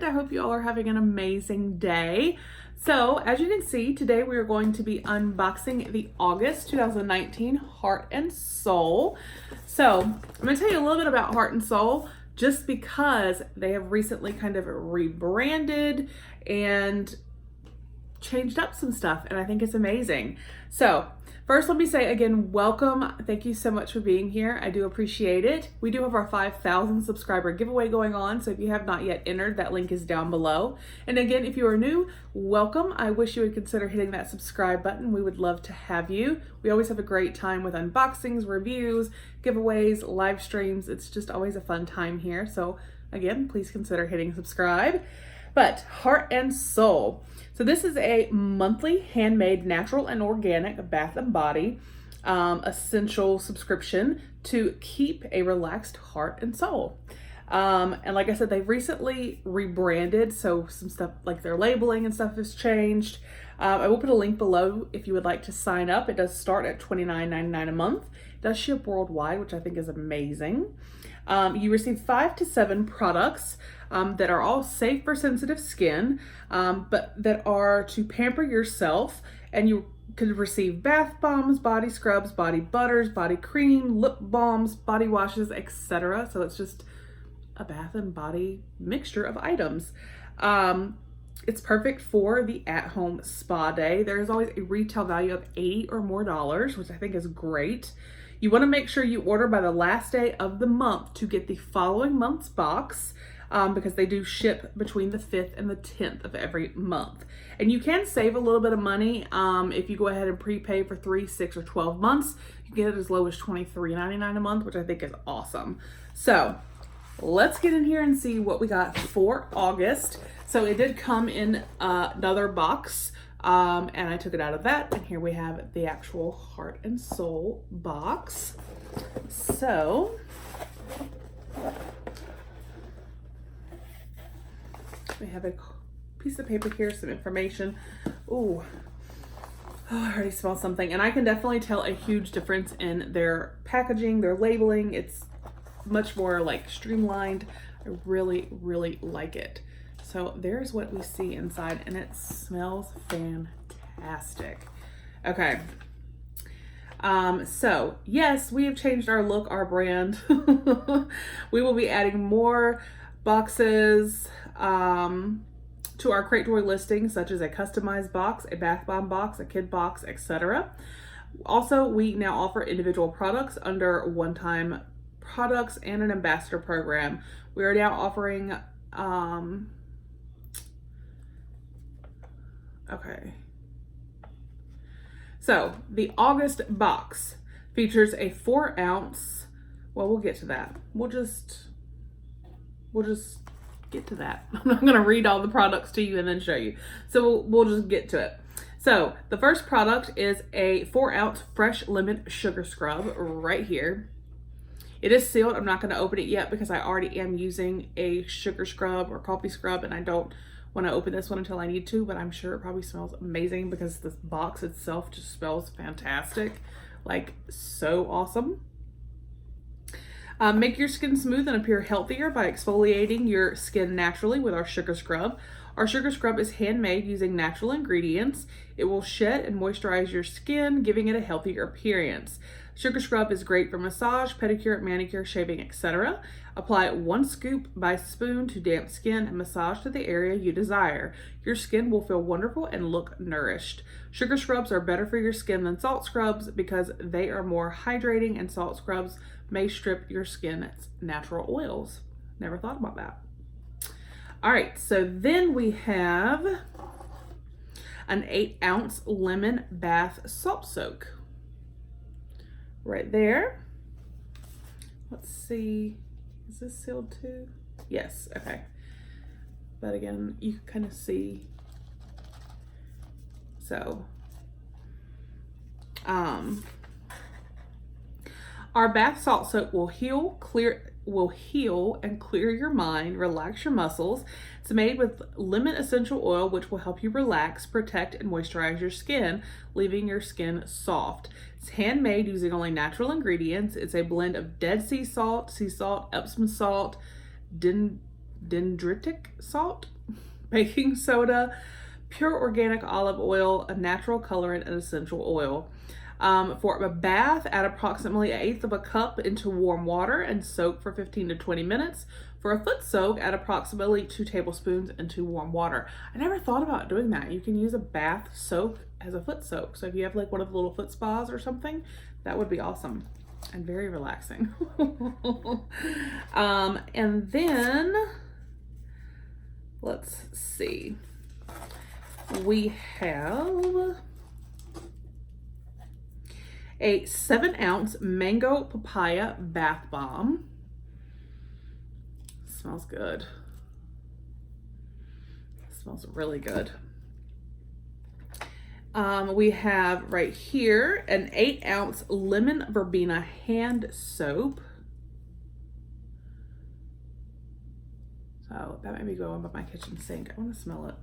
I hope you all are having an amazing day. So as you can see, today we are going to be unboxing the August 2019 Heart and Soul. So I'm going to tell you a little bit about Heart and Soul just because they have recently kind of rebranded and changed up some stuff, and I think it's amazing. So first, let me say again, welcome. Thank you so much for being here. I do appreciate it. We do have our 5,000 subscriber giveaway going on, so if you have not yet entered, that link is down below. And again, if you are new, welcome. I wish you would consider hitting that subscribe button. We would love to have you. We always have a great time with unboxings, reviews, giveaways, live streams. It's just always a fun time here. So again, please consider hitting subscribe. But Heart and Soul. So this is a monthly handmade, natural and organic bath and body essential subscription to keep a relaxed heart and soul. And like I said, they've recently rebranded, so some stuff like their labeling and stuff has changed. I will put a link below if you would like to sign up. It does start at $29.99 a month. It does ship worldwide, which I think is amazing. You receive 5 to 7 products that are all safe for sensitive skin, but that are to pamper yourself, and you can receive bath bombs, body scrubs, body butters, body cream, lip balms, body washes, etc. So it's just a bath and body mixture of items. It's perfect for the at-home spa day. There's always a retail value of $80 or more, which I think is great. You want to make sure you order by the last day of the month to get the following month's box, because they do ship between the 5th and the 10th of every month. And you can save a little bit of money if you go ahead and prepay for 3, 6, or 12 months. You can get it as low as $23.99 a month, which I think is awesome. So let's get in here and see what we got for August. So it did come in another box. And I took it out of that, and here we have the actual Heart and Soul box. So we have a piece of paper here, some information. Ooh, I already smell something, and I can definitely tell a huge difference in their packaging, their labeling. It's much more like streamlined. I really, really like it. So there's what we see inside, and it smells fantastic. Okay. So yes, we have changed our look, our brand. We will be adding more boxes to our Crate Joy listing, such as a customized box, a bath bomb box, a kid box, etc. Also, we now offer individual products under one-time products and an ambassador program. We are now offering okay. So the August box features a 4-ounce, well, we'll get to that. We'll just get to that. I'm not going to read all the products to you and then show you. So we'll just get to it. So the first product is a 4-ounce fresh lemon sugar scrub right here. It is sealed. I'm not going to open it yet because I already am using a sugar scrub or coffee scrub, and I don't want to open this one until I need to, but I'm sure it probably smells amazing because this box itself just smells fantastic, like so awesome. Make your skin smooth and appear healthier by exfoliating your skin naturally with our sugar scrub. Our sugar scrub is handmade using natural ingredients. It will shed and moisturize your skin, giving it a healthier appearance. Sugar scrub is great for massage, pedicure, manicure, shaving, etc. Apply 1 scoop by spoon to damp skin and massage to the area you desire. Your skin will feel wonderful and look nourished. Sugar scrubs are better for your skin than salt scrubs because they are more hydrating, and salt scrubs may strip your skin's natural oils. Never thought about that. All right, so then we have an 8-ounce lemon bath salt soak. Right there. Let's see, is this sealed too? Yes, okay. But again, you can kind of see. So, our bath salt soak will heal and clear your mind, relax your muscles. It's made with lemon essential oil, which will help you relax, protect, and moisturize your skin, leaving your skin soft. It's handmade using only natural ingredients. It's a blend of dead sea salt, Epsom salt, dendritic salt, baking soda, pure organic olive oil, a natural colorant, and essential oil. For a bath, add approximately 1/8 of a cup into warm water and soak for 15 to 20 minutes. For a foot soak, add approximately 2 tablespoons into warm water. I never thought about doing that. You can use a bath soak as a foot soak. So if you have like one of the little foot spas or something, that would be awesome and very relaxing. And then let's see. We have a 7-ounce mango papaya bath bomb. Smells good. Smells really good. We have right here an 8-ounce lemon verbena hand soap. So that might be going by my kitchen sink. I want to smell it.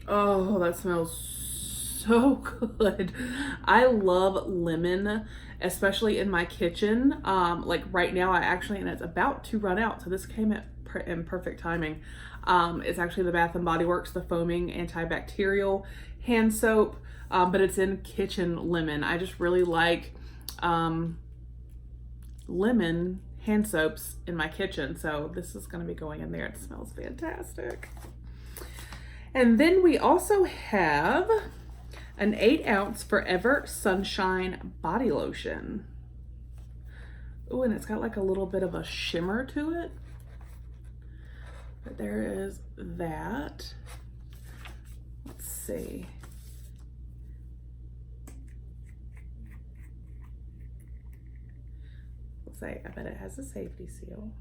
Oh, that smells so good. I love lemon, especially in my kitchen. Like right now, and it's about to run out. So this came in perfect timing. It's actually the Bath and Body Works, the foaming antibacterial hand soap, but it's in kitchen lemon. I just really like lemon hand soaps in my kitchen. So this is going to be going in there. It smells fantastic. And then we also have an 8-ounce Forever Sunshine body lotion. Oh, and it's got like a little bit of a shimmer to it. But there is that. Let's see. Let's say, I bet it has a safety seal.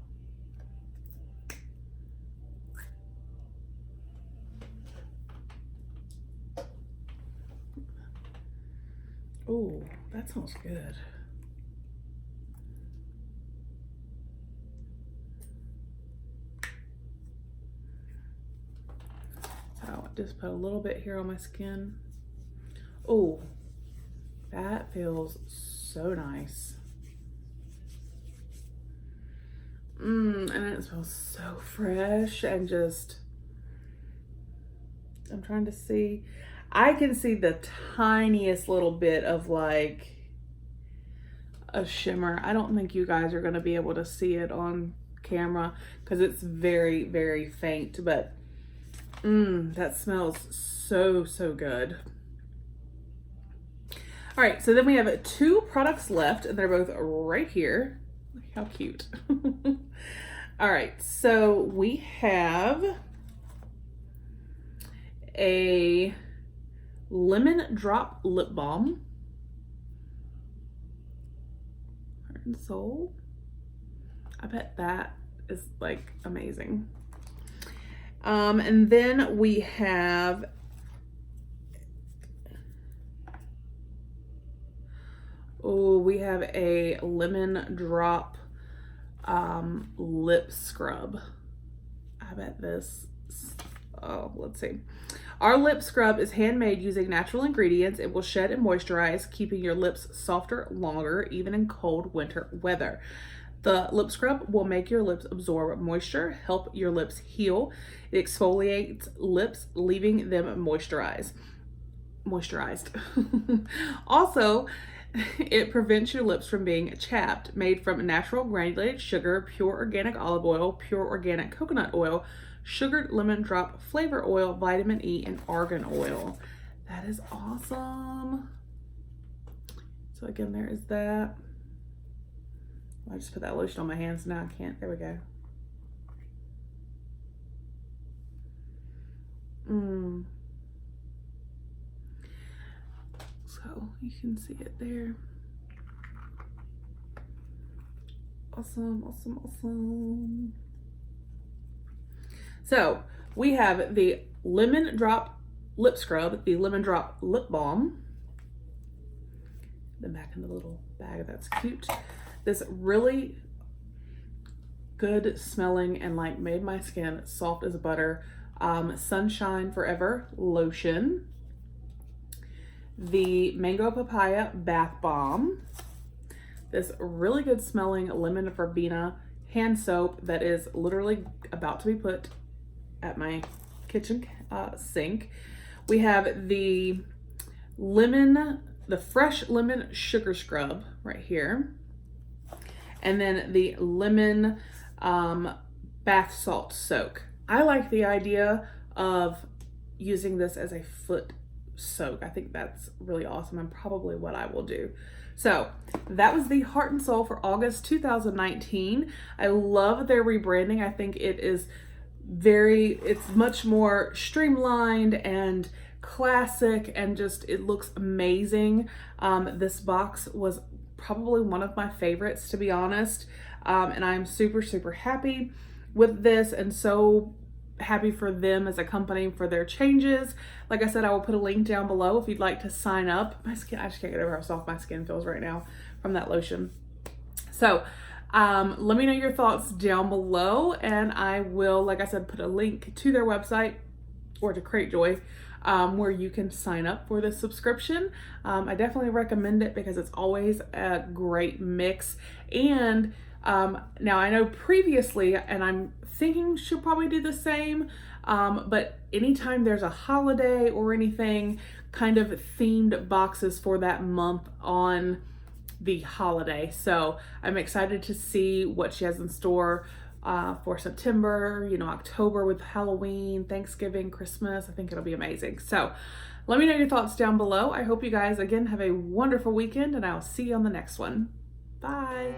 Oh, that smells good. So just put a little bit here on my skin. Oh, that feels so nice. And it smells so fresh and just, I'm trying to see. I can see the tiniest little bit of like a shimmer. I don't think you guys are going to be able to see it on camera because it's very, very faint, but that smells so, so good. All right, so then we have 2 products left and they're both right here. Look how cute. All right, so we have a lemon drop lip balm. Heart and Soul. I bet that is like amazing. And then we have a lemon drop lip scrub. I bet this, let's see. Our lip scrub is handmade using natural ingredients. It will shed and moisturize, keeping your lips softer longer, even in cold winter weather. The lip scrub will make your lips absorb moisture, help your lips heal. It exfoliates lips, leaving them moisturized. Also, it prevents your lips from being chapped. Made from natural granulated sugar, pure organic olive oil, pure organic coconut oil, sugared lemon drop flavor oil, vitamin E, and argan oil. That is awesome. So again, there is that. I just put that lotion on my hands. Now I can't. There we go. So you can see it there. Awesome, awesome, awesome. So we have the lemon drop lip scrub, the lemon drop lip balm. Then back in the little bag, that's cute. This really good smelling and like made my skin soft as butter. Sunshine Forever lotion. The mango papaya bath bomb. this really good smelling lemon verbena hand soap that is literally about to be put at my kitchen sink. We have the fresh lemon sugar scrub right here. And then the lemon bath salt soak. I like the idea of using this as a foot soak. I think that's really awesome and probably what I will do. So that was the Heart and Soul for August 2019. I love their rebranding. I think it's much more streamlined and classic, and just it looks amazing. This box was probably one of my favorites, to be honest, and I'm super happy with this, and so happy for them as a company for their changes. Like I said, I will put a link down below if you'd like to sign up. My skin, I just can't get over how soft my skin feels right now from that lotion. So let me know your thoughts down below, and I will, like I said, put a link to their website or to Cratejoy where you can sign up for this subscription. I definitely recommend it because it's always a great mix. And now I know previously, and I'm thinking she'll probably do the same, but anytime there's a holiday or anything, kind of themed boxes for that month on the holiday. So I'm excited to see what she has in store for September, October with Halloween, Thanksgiving, Christmas. I think it'll be amazing. So let me know your thoughts down below. I hope you guys, again, have a wonderful weekend, and I'll see you on the next one. Bye.